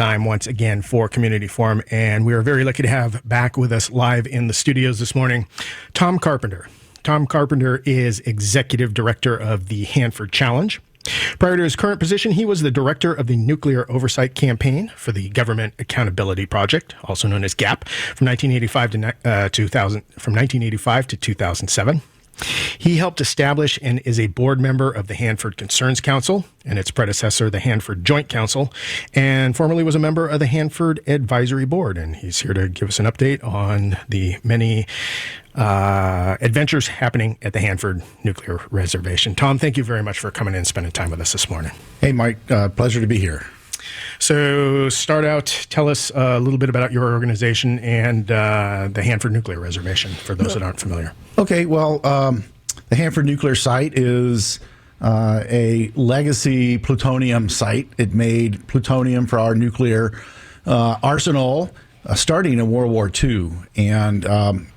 time once again for Community Forum, and we are very lucky to have back with us live in the studios this morning, Tom Carpenter. Tom Carpenter is Executive Director of the Hanford Challenge. Prior to his current position, he was the Director of the Nuclear Oversight Campaign for the Government Accountability Project, also known as GAP, from 1985 to 2007. He helped establish and is a board member of the Hanford Concerns Council and its predecessor, the Hanford Joint Council, and formerly was a member of the Hanford Advisory Board. And he's here to give us an update on the many adventures happening at the Hanford Nuclear Reservation. Tom, thank you very much for coming in and spending time with us this morning. Hey, Mike, pleasure to be here. So start out, tell us a little bit about your organization and the Hanford Nuclear Reservation, for those that aren't familiar. Okay, well, the Hanford Nuclear Site is a legacy plutonium site. It made plutonium for our nuclear arsenal starting in World War II. And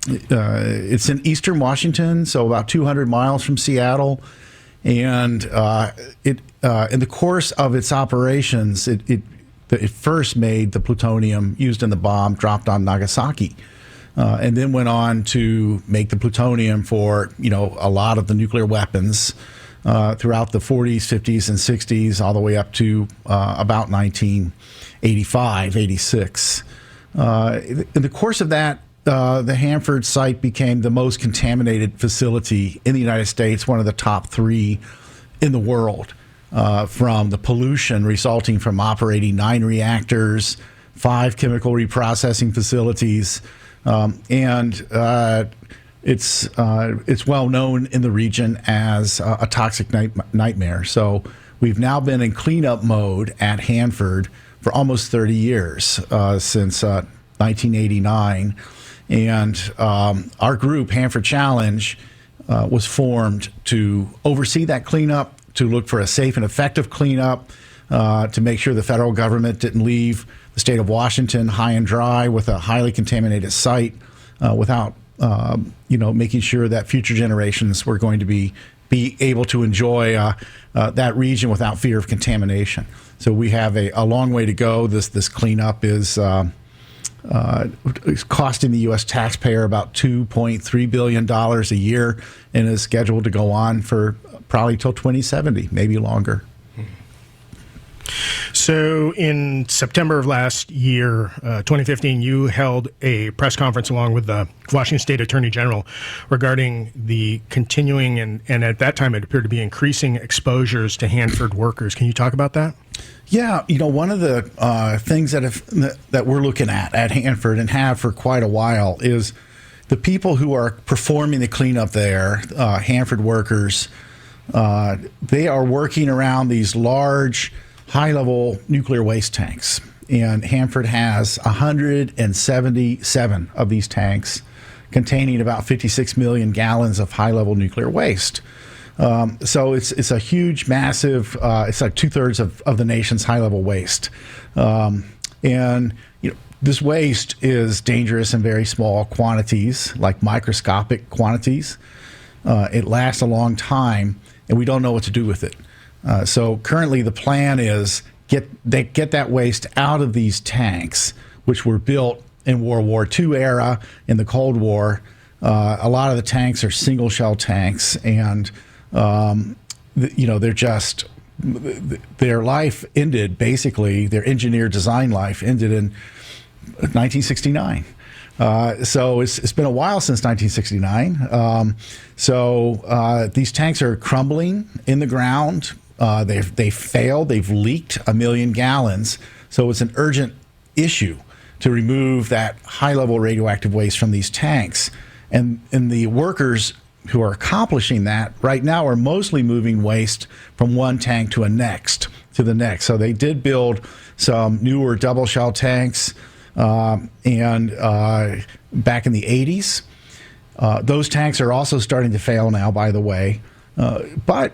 it's in eastern Washington, so about 200 miles from Seattle. And in the course of its operations, it first made the plutonium used in the bomb dropped on Nagasaki, and then went on to make the plutonium for a lot of the nuclear weapons throughout the 40s, 50s, and 60s, all the way up to about 1985, 86. In the course of that, the Hanford site became the most contaminated facility in the United States, one of the top 3 in the world, from the pollution resulting from operating 9 reactors, 5 chemical reprocessing facilities, and it's well known in the region as a toxic nightmare. So we've now been in cleanup mode at Hanford for almost 30 years, since 1989. And our group, Hanford Challenge, was formed to oversee that cleanup, to look for a safe and effective cleanup, to make sure the federal government didn't leave the state of Washington high and dry with a highly contaminated site, without making sure that future generations were going to be able to enjoy that region without fear of contamination. So we have a long way to go. This cleanup is costing the U.S. taxpayer about $2.3 billion a year, and is scheduled to go on for probably till 2070, maybe longer. So in September of last year, 2015, you held a press conference along with the Washington State Attorney General regarding the continuing and at that time it appeared to be increasing exposures to Hanford workers. Can you talk about that? Yeah, one of the things that we're looking at Hanford and have for quite a while is the people who are performing the cleanup there, Hanford workers. They are working around these large, high-level nuclear waste tanks, and Hanford has 177 of these tanks containing about 56 million gallons of high-level nuclear waste. So it's a huge, massive, it's like 2/3 of the nation's high-level waste. And this waste is dangerous in very small quantities, like microscopic quantities. It lasts a long time, and we don't know what to do with it. So currently the plan is get that waste out of these tanks, which were built in World War II era, in the Cold War. A lot of the tanks are single shell tanks, and they're just, their life ended, basically their engineer design life ended in 1969. So it's been a while since 1969. So these tanks are crumbling in the ground. They've failed. They've leaked 1 million gallons. So it's an urgent issue to remove that high-level radioactive waste from these tanks. And the workers who are accomplishing that right now are mostly moving waste from one tank to the next. So they did build some newer double-shell tanks back in the 80s. Those tanks are also starting to fail now, by the way. But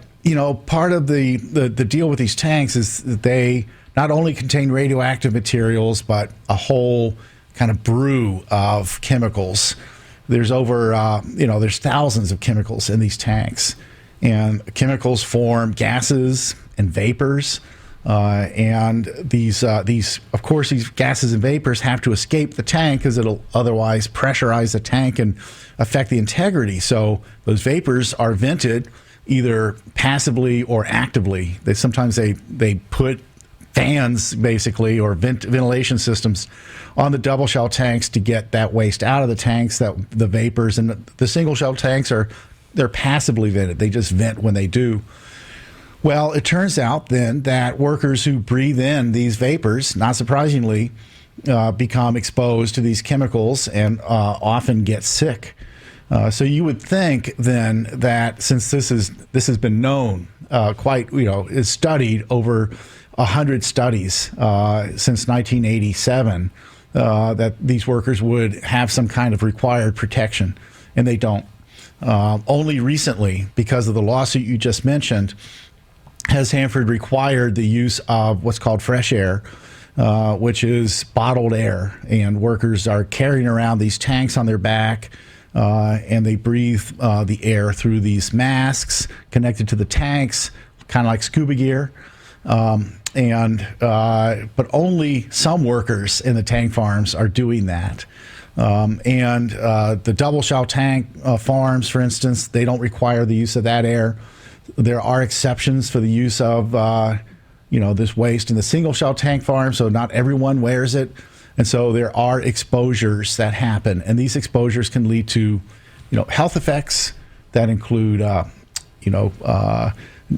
part of the deal with these tanks is that they not only contain radioactive materials, but a whole kind of brew of chemicals. There's there's thousands of chemicals in these tanks, and chemicals form gases and vapors. And these, of course, these gases and vapors have to escape the tank because it'll otherwise pressurize the tank and affect the integrity. So those vapors are vented either passively or actively. Sometimes they put fans, basically, or ventilation systems on the double shell tanks to get that waste out of the tanks, that the vapors. And the single shell tanks they're passively vented. They just vent when they do. Well, it turns out then that workers who breathe in these vapors, not surprisingly, become exposed to these chemicals and often get sick. So you would think then that since this has been known, is studied over 100 studies since 1987, that these workers would have some kind of required protection, and they don't. Only recently, because of the lawsuit you just mentioned, has Hanford required the use of what's called fresh air, which is bottled air, and workers are carrying around these tanks on their back, and they breathe the air through these masks connected to the tanks, kind of like scuba gear. But only some workers in the tank farms are doing that. The double shell tank farms, for instance, they don't require the use of that air. There are exceptions for the use of this waste in the single shell tank farm, so not everyone wears it. And so there are exposures that happen, and these exposures can lead to health effects that include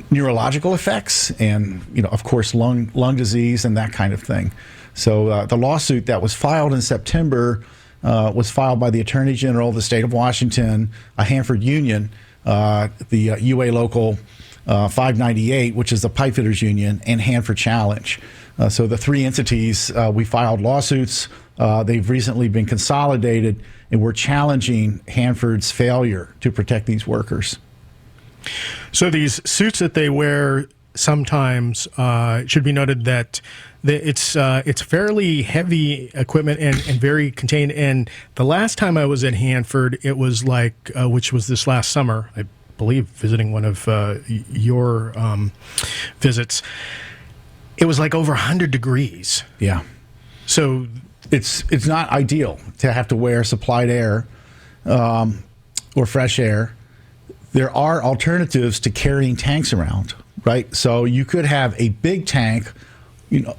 neurological effects and of course lung disease and that kind of thing. So the lawsuit that was filed in September was filed by the Attorney General of the state of Washington, a Hanford union, the UA Local 598, which is the pipefitters union, and Hanford Challenge. So the three entities, we filed lawsuits. They've recently been consolidated, and we're challenging Hanford's failure to protect these workers. So these suits that they wear sometimes, should be noted that it's fairly heavy equipment and very contained. And the last time I was at Hanford, it was like, which was this last summer, I believe, visiting one of your visits. It was like over 100 degrees. Yeah. So it's not ideal to have to wear supplied air or fresh air. There are alternatives to carrying tanks around, right? So you could have a big tank,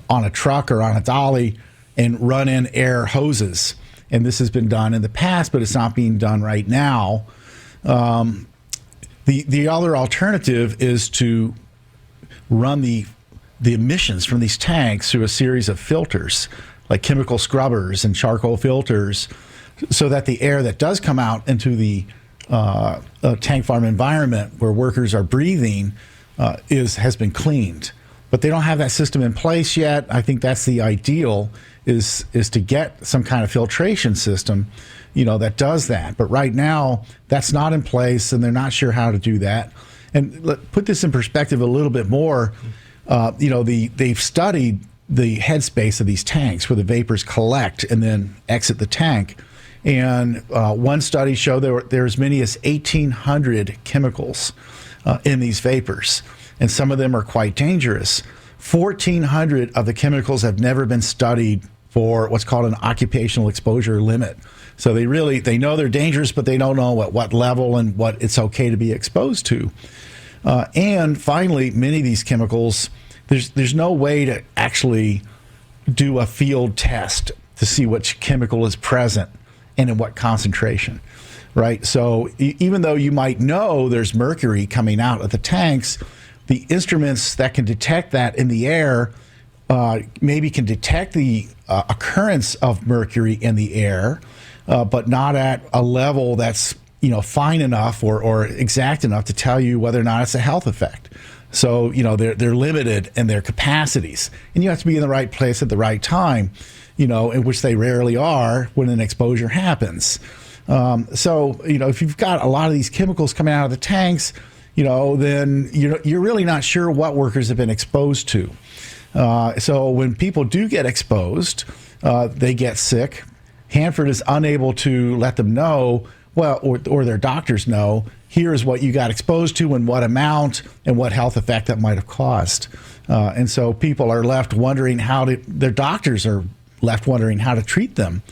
on a truck or on a dolly and run in air hoses. And this has been done in the past, but it's not being done right now. The other alternative is to run the emissions from these tanks through a series of filters, like chemical scrubbers and charcoal filters, so that the air that does come out into the tank farm environment where workers are breathing has been cleaned. But they don't have that system in place yet. I think that's the ideal, is to get some kind of filtration system, that does that. But right now, that's not in place, and they're not sure how to do that. And put this in perspective a little bit more. They've studied the headspace of these tanks where the vapors collect and then exit the tank. And one study showed there are as many as 1,800 chemicals in these vapors, and some of them are quite dangerous. 1,400 of the chemicals have never been studied for what's called an occupational exposure limit. So they know they're dangerous, but they don't know at what level and what it's okay to be exposed to. And finally, many of these chemicals, there's no way to actually do a field test to see which chemical is present and in what concentration, right? So even though you might know there's mercury coming out of the tanks, the instruments that can detect that in the air maybe can detect the occurrence of mercury in the air, but not at a level that's fine enough or exact enough to tell you whether or not it's a health effect. So they're limited in their capacities, and you have to be in the right place at the right time, in which they rarely are when an exposure happens. So if you've got a lot of these chemicals coming out of the tanks, then you're really not sure what workers have been exposed to. So when people do get exposed, they get sick. Hanford is unable to let them know, or their doctors know, here's what you got exposed to and what amount and what health effect that might have caused. And so people are left wondering their doctors are left wondering how to treat them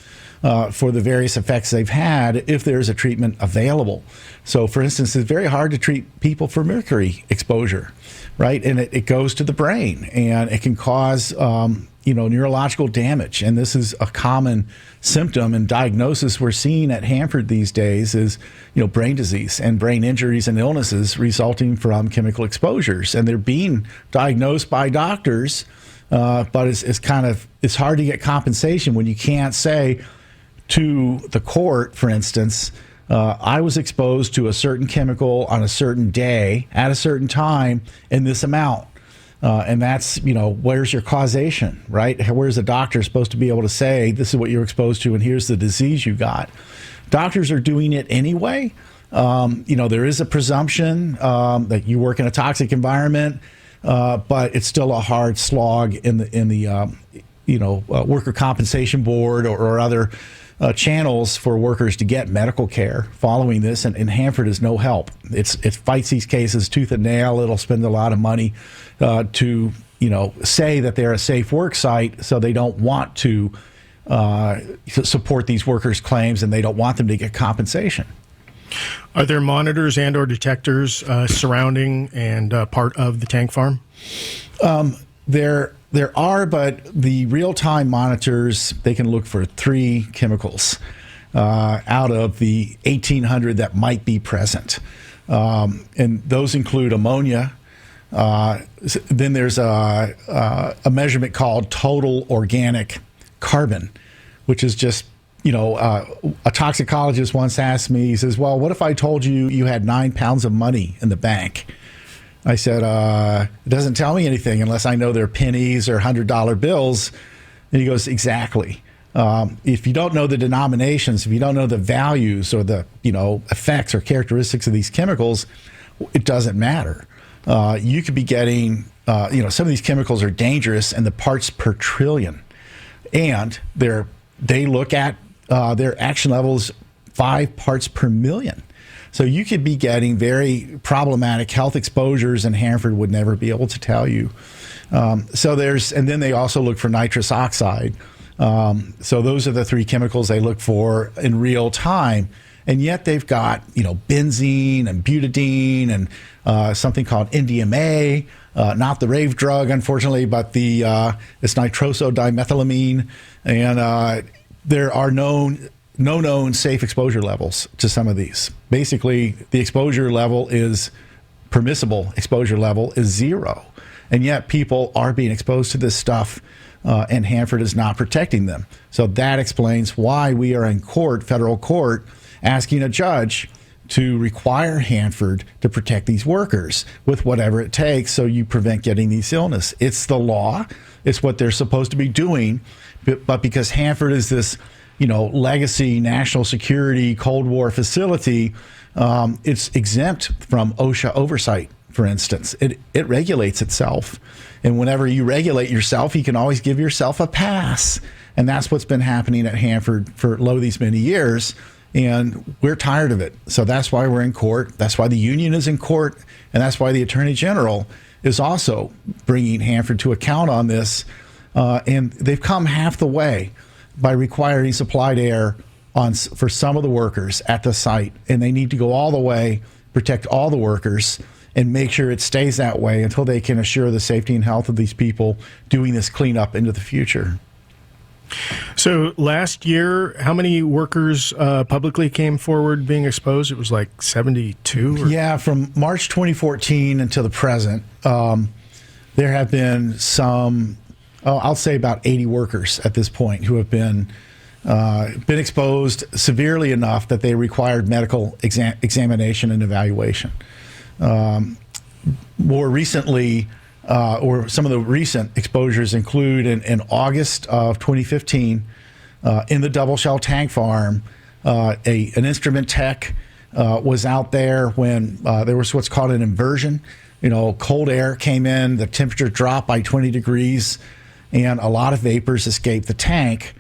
for the various effects they've had if there's a treatment available. So, for instance, it's very hard to treat people for mercury exposure, right? And it goes to the brain, and it can cause neurological damage. And this is a common symptom and diagnosis we're seeing at Hanford these days is, brain disease and brain injuries and illnesses resulting from chemical exposures. And they're being diagnosed by doctors, but it's hard to get compensation when you can't say to the court, for instance, I was exposed to a certain chemical on a certain day at a certain time in this amount. And that's, where's your causation, right? Where's the doctor supposed to be able to say, this is what you're exposed to and here's the disease you got? Doctors are doing it anyway. There is a presumption that you work in a toxic environment, but it's still a hard slog in the worker compensation board or other channels for workers to get medical care following this, and Hanford is no help. It fights these cases tooth and nail. It'll spend a lot of money to say that they're a safe work site, so they don't want to support these workers' claims, and they don't want them to get compensation. Are there monitors and or detectors surrounding and part of the tank farm? There are, but the real-time monitors, they can look for 3 chemicals out of the 1,800 that might be present. And those include ammonia. Then there's a measurement called total organic carbon, which is just, a toxicologist once asked me, he says, well, what if I told you you had 9 pounds of money in the bank? I said, it doesn't tell me anything unless I know they're pennies or $100 bills. And he goes, exactly. If you don't know the denominations, if you don't know the values or the effects or characteristics of these chemicals, it doesn't matter. You could be getting, some of these chemicals are dangerous and the parts per trillion. And they look at their action levels 5 parts per million. So you could be getting very problematic health exposures, and Hanford would never be able to tell you. And then they also look for nitrous oxide. So those are the 3 chemicals they look for in real time. And yet they've got, benzene and butadiene and something called NDMA, not the rave drug, unfortunately, but it's nitrosodimethylamine. And there are no known safe exposure levels to some of these. Basically, the permissible exposure level is 0. And yet people are being exposed to this stuff, and Hanford is not protecting them. So that explains why we are in court, federal court, asking a judge to require Hanford to protect these workers with whatever it takes so you prevent getting these illness. It's the law. It's what they're supposed to be doing. But because Hanford is this legacy national security Cold War facility, it's exempt from OSHA oversight, for instance. It regulates itself. And whenever you regulate yourself, you can always give yourself a pass. And that's what's been happening at Hanford for these many years. And we're tired of it. So that's why we're in court. That's why the union is in court. And that's why the Attorney General is also bringing Hanford to account on this. And they've come half the way by requiring supplied air for some of the workers at the site. And they need to go all the way, protect all the workers, and make sure it stays that way until they can assure the safety and health of these people doing this cleanup into the future. So last year, how many workers publicly came forward being exposed? It was like 72? Yeah, from March 2014 until the present, there have been I'll say about 80 workers at this point who have been exposed severely enough that they required medical examination and evaluation. More recently, or some of the recent exposures include in August of 2015, in the Double Shell Tank Farm, an instrument tech was out there when there was what's called an inversion. Cold air came in, the temperature dropped by 20 degrees, and a lot of vapors escaped the tank.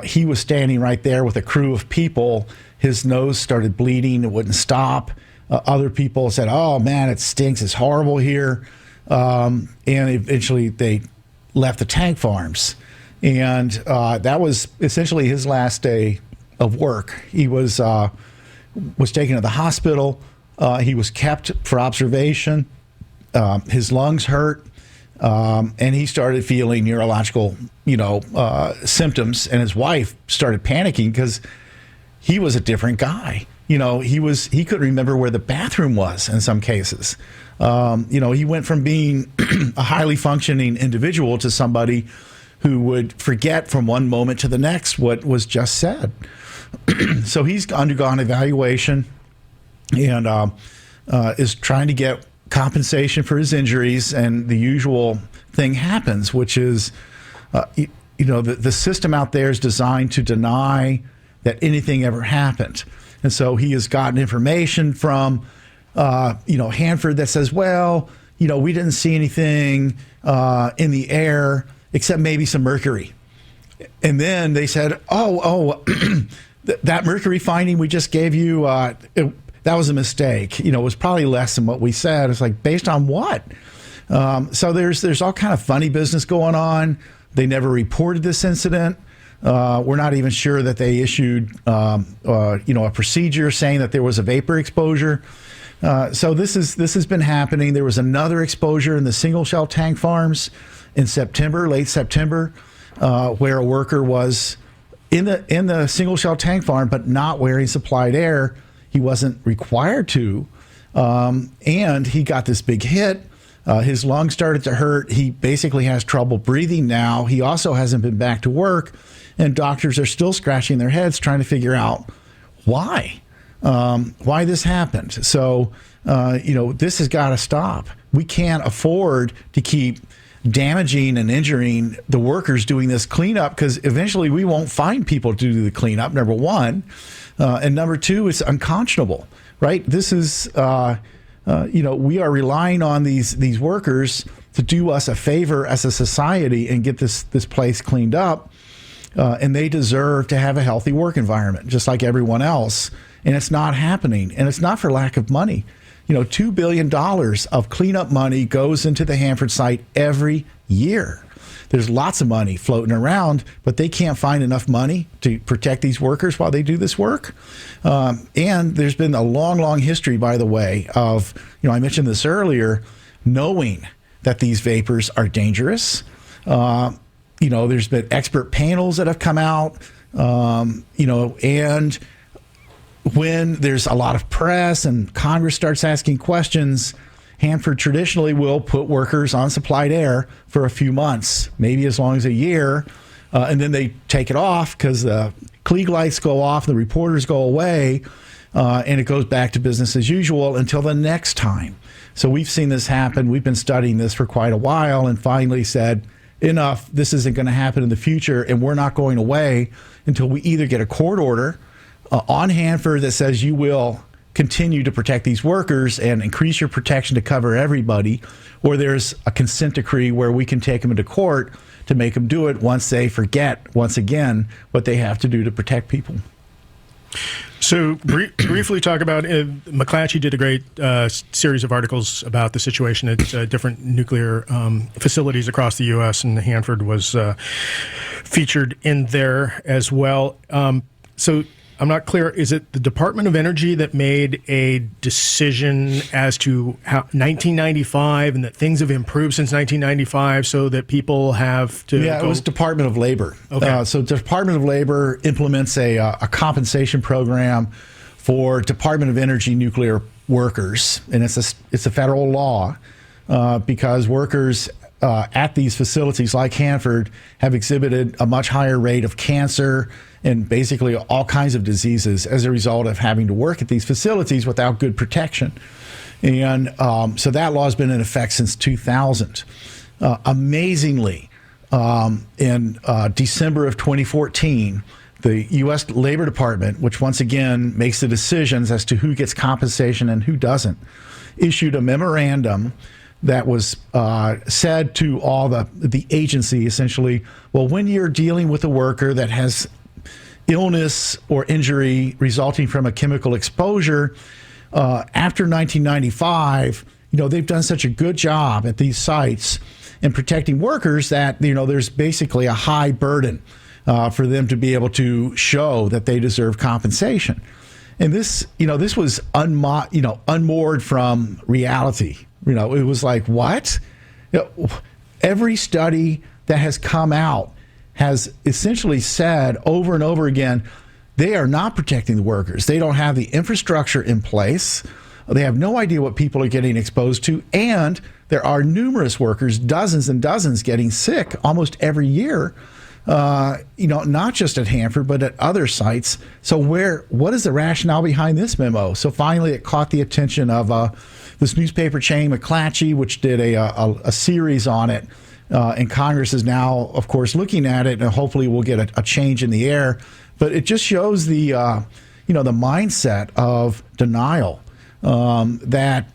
He was standing right there with a crew of people. His nose started bleeding. It wouldn't stop. Other people said, oh, man, it stinks. It's horrible here. and eventually they left the tank farms. And that was essentially his last day of work. He was taken to the hospital. He was kept for observation. His lungs hurt, and he started feeling neurological, symptoms. And his wife started panicking because he was a different guy. He couldn't remember where the bathroom was in some cases. He went from being a highly functioning individual to somebody who would forget from one moment to the next what was just said. So he's undergone evaluation and is trying to get compensation for his injuries, and the usual thing happens, which is, the system out there is designed to deny that anything ever happened. And so he has gotten information from, Hanford that says, well, we didn't see anything in the air except maybe some mercury. And then they said, that mercury finding we just gave you, that was a mistake. It was probably less than what we said. It's like, based on what? So there's all kind of funny business going on. They never reported this incident. We're not even sure that they issued, a procedure saying that there was a vapor exposure. So this has been happening. There was another exposure in the single shell tank farms in late September, where a worker was in the single shell tank farm, but not wearing supplied air. He wasn't required to, and he got this big hit. His lungs started to hurt. He basically has trouble breathing now. He also hasn't been back to work, and doctors are still scratching their heads trying to figure out why this happened. So, this has got to stop. We can't afford to keep damaging and injuring the workers doing this cleanup, because eventually we won't find people to do the cleanup, number one. And number two, it's unconscionable, right? This is, we are relying on these workers to do us a favor as a society and get this place cleaned up. And they deserve to have a healthy work environment, just like everyone else. And it's not happening. And it's not for lack of money. $2 billion of cleanup money goes into the Hanford site every year. There's lots of money floating around, but they can't find enough money to protect these workers while they do this work. And there's been a long, long history, by the way, of, I mentioned this earlier, knowing that these vapors are dangerous. There's been expert panels that have come out, and when there's a lot of press and Congress starts asking questions, Hanford traditionally will put workers on supplied air for a few months, maybe as long as a year, and then they take it off because the Klieg lights go off, the reporters go away, and it goes back to business as usual until the next time. So we've seen this happen. We've been studying this for quite a while and finally said, enough, this isn't going to happen in the future, and we're not going away until we either get a court order on Hanford that says you will continue to protect these workers and increase your protection to cover everybody, or there's a consent decree where we can take them into court to make them do it once they forget, once again, what they have to do to protect people. So briefly talk about, McClatchy did a great series of articles about the situation at different nuclear facilities across the U.S., and Hanford was featured in there as well. So I'm not clear, is it the Department of Energy that made a decision as to how 1995 and that things have improved since 1995 so that people have to it was Department of Labor. Okay. So Department of Labor implements a compensation program for Department of Energy nuclear workers, and it's a federal law because workers at these facilities like Hanford have exhibited a much higher rate of cancer and basically all kinds of diseases as a result of having to work at these facilities without good protection. And so that law has been in effect since 2000. Amazingly, in December of 2014, the U.S. Labor Department, which once again makes the decisions as to who gets compensation and who doesn't, issued a memorandum that was said to all the agency, essentially, well, when you're dealing with a worker that has illness or injury resulting from a chemical exposure, after 1995, they've done such a good job at these sites in protecting workers that, there's basically a high burden for them to be able to show that they deserve compensation. And this was unmoored from reality. It was like, what? Every study that has come out has essentially said over and over again, they are not protecting the workers. They don't have the infrastructure in place. They have no idea what people are getting exposed to. And there are numerous workers, dozens and dozens, getting sick almost every year. Not just at Hanford, but at other sites. So what is the rationale behind this memo? So finally, it caught the attention of this newspaper chain, Ecology, which did a series on it. And Congress is now, of course, looking at it, and hopefully we'll get a change in the air. But it just shows the mindset of denial that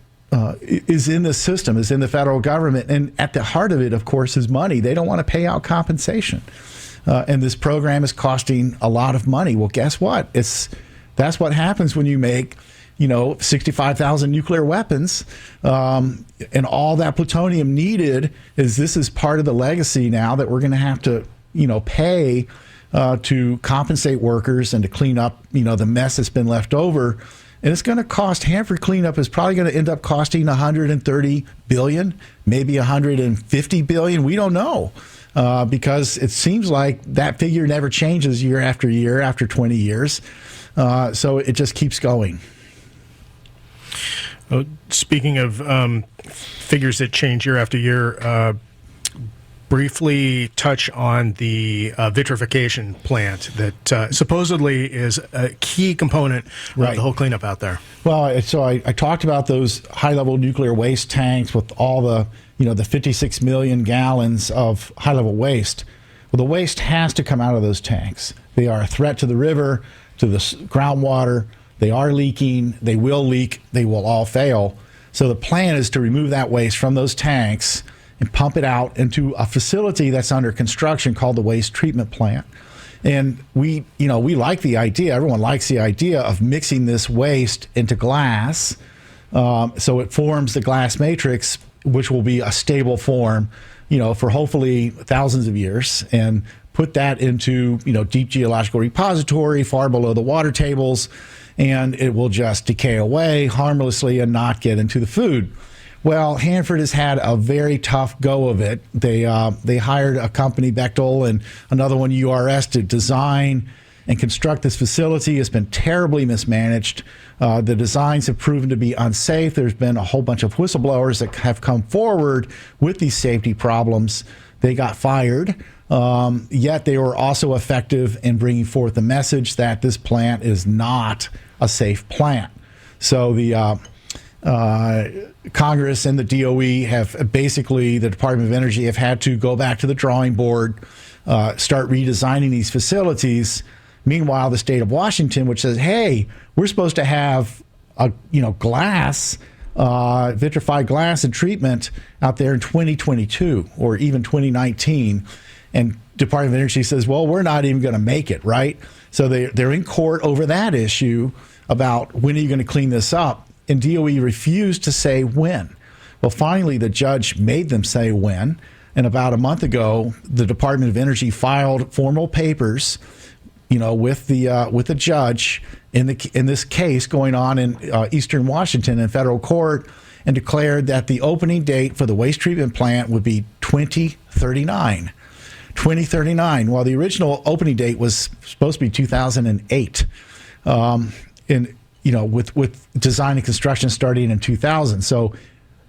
is in the system, is in the federal government. And at the heart of it, of course, is money. They don't want to pay out compensation. And this program is costing a lot of money. Well, guess what? That's what happens when you make 65,000 nuclear weapons, and all that plutonium needed this is part of the legacy now that we're going to have to, pay to compensate workers and to clean up, the mess that's been left over. And it's going to cost, Hanford cleanup is probably going to end up costing $130 billion, maybe $150 billion. We don't know, because it seems like that figure never changes year after year after 20 years. So it just keeps going. Speaking of figures that change year after year, briefly touch on the vitrification plant that supposedly is a key component of the whole cleanup out there. Well, so I talked about those high-level nuclear waste tanks with all the 56 million gallons of high-level waste. Well, the waste has to come out of those tanks. They are a threat to the river, to the groundwater. They are leaking. They will leak. They will all fail. So the plan is to remove that waste from those tanks and pump it out into a facility that's under construction called the waste treatment plant. And we like the idea. Everyone likes the idea of mixing this waste into glass, so it forms the glass matrix, which will be a stable form, for hopefully thousands of years, and put that into deep geological repository far below the water tables, and it will just decay away harmlessly and not get into the food. Well, Hanford has had a very tough go of it. They hired a company, Bechtel, and another one, URS, to design and construct this facility. It's been terribly mismanaged. The designs have proven to be unsafe. There's been a whole bunch of whistleblowers that have come forward with these safety problems. They got fired, yet they were also effective in bringing forth the message that this plant is not a safe plant. So the Congress and the DOE have basically, the Department of Energy have had to go back to the drawing board, start redesigning these facilities. Meanwhile, the state of Washington, which says, hey, we're supposed to have glass, vitrified glass and treatment out there in 2022 or even 2019. And Department of Energy says, well, we're not even going to make it, right? So they're in court over that issue about when are you going to clean this up? And DOE refused to say when. Well, finally, the judge made them say when. And about a month ago, the Department of Energy filed formal papers, with the judge in this case going on in Eastern Washington in federal court, and declared that the opening date for the waste treatment plant would be 2039. 2039. While the original opening date was supposed to be 2008. With design and construction starting in 2000. So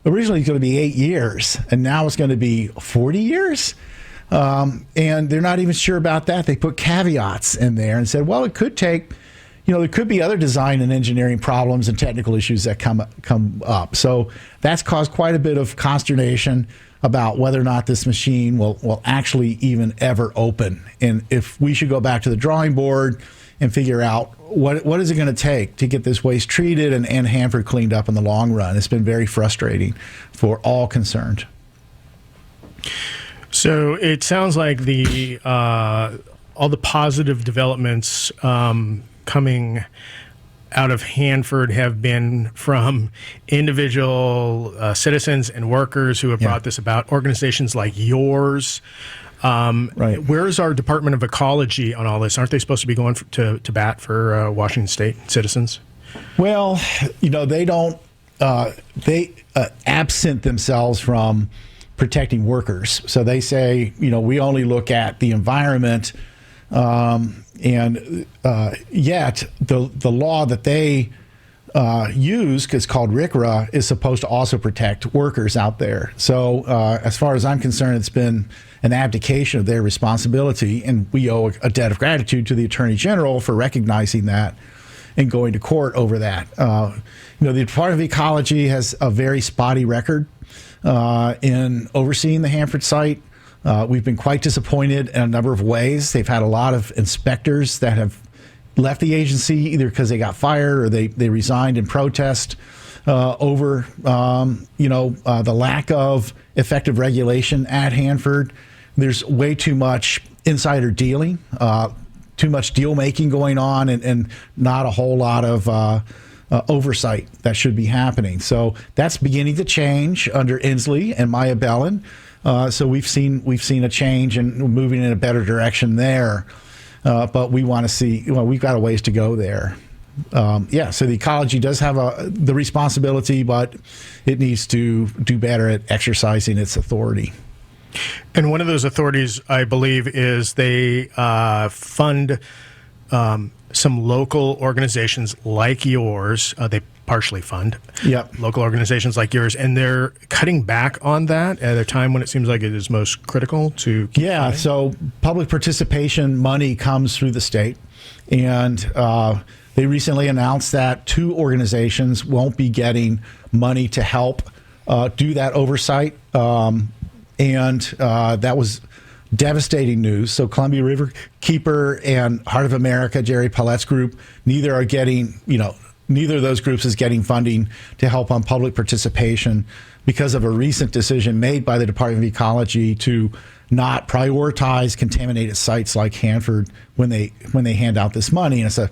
originally it's going to be 8 years, and now it's going to be 40 years. And they're not even sure about that. They put caveats in there and said, well, it could take, there could be other design and engineering problems and technical issues that come up. So that's caused quite a bit of consternation about whether or not this machine will actually even ever open. And if we should go back to the drawing board and figure out what is it going to take to get this waste treated and Hanford cleaned up in the long run. It's been very frustrating for all concerned. So it sounds like all the positive developments coming out of Hanford have been from individual citizens and workers who have brought this about, organizations like yours. Right. Where's our Department of Ecology on all this? Aren't they supposed to be going to bat for Washington State citizens? Well, they don't. They absent themselves from protecting workers. So they say, we only look at the environment, and yet the law that they use, is called RCRA, is supposed to also protect workers out there. So as far as I'm concerned, it's been an abdication of their responsibility, and we owe a debt of gratitude to the Attorney General for recognizing that and going to court over that. The Department of Ecology has a very spotty record in overseeing the Hanford site. We've been quite disappointed in a number of ways. They've had a lot of inspectors that have left the agency either because they got fired or they resigned in protest over the lack of effective regulation at Hanford. There's way too much insider dealing, too much deal making going on, and not a whole lot of oversight that should be happening. So that's beginning to change under Inslee and Maya Bellin. So we've seen a change and moving in a better direction there. But we want to see. We've got a ways to go there. So the Ecology does have the responsibility, but it needs to do better at exercising its authority. And one of those authorities, I believe, is they fund some local organizations like yours. They partially fund local organizations like yours, and they're cutting back on that at a time when it seems like it is most critical to keep funding. So public participation money comes through the state, and they recently announced that 2 organizations won't be getting money to help do that oversight. And that was devastating news. So Columbia River Keeper and Heart of America, Jerry Paulette's group, neither of those groups is getting funding to help on public participation because of a recent decision made by the Department of Ecology to not prioritize contaminated sites like Hanford when they hand out this money. And it's a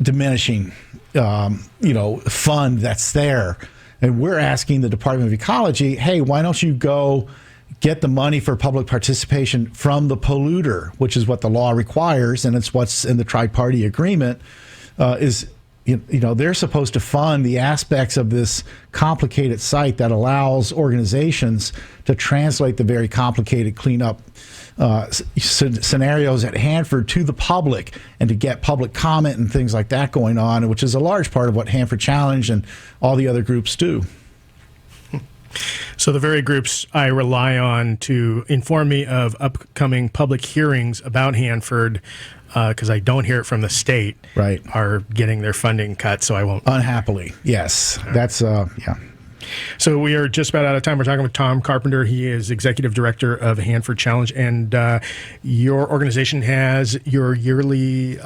diminishing, fund that's there. And we're asking the Department of Ecology, hey, why don't you go get the money for public participation from the polluter, which is what the law requires, and it's what's in the tri-party agreement, they're supposed to fund the aspects of this complicated site that allows organizations to translate the very complicated cleanup scenarios at Hanford to the public and to get public comment and things like that going on, which is a large part of what Hanford Challenge and all the other groups do. So the very groups I rely on to inform me of upcoming public hearings about Hanford, because I don't hear it from the state, right, are getting their funding cut, so I won't. Unhappily, yes. That's, So we are just about out of time. We're talking with Tom Carpenter. He is Executive Director of Hanford Challenge, and your organization has your yearly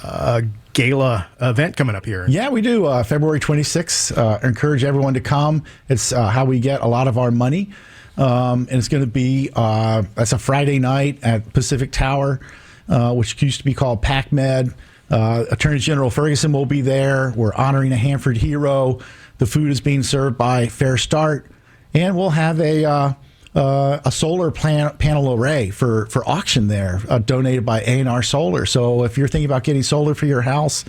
gala event coming up here. Yeah, we do. February 26th. Encourage everyone to come. It's how we get a lot of our money. And it's going to be, that's a Friday night at Pacific Tower, which used to be called PacMed. Attorney General Ferguson will be there. We're honoring a Hanford hero. The food is being served by Fair Start. And we'll have a solar panel array for auction there, donated by A&R Solar. So if you're thinking about getting solar for your house,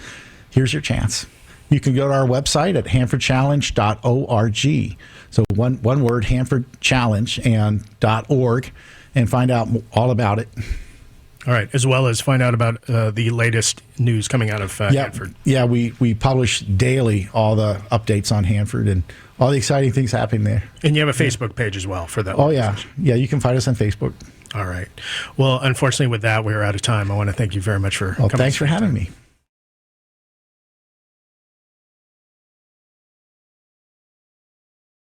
here's your chance. You can go to our website at hanfordchallenge.org. So one word, Hanford Challenge and .org, and find out all about it. All right, as well as find out about the latest news coming out of Hanford. Yeah, we publish daily all the updates on Hanford and all the exciting things happening there. And you have a Facebook page as well for that. Oh, yeah. Yeah, you can find us on Facebook. All right. Well, unfortunately, with that, we're out of time. I want to thank you very much for coming. Thanks for having me.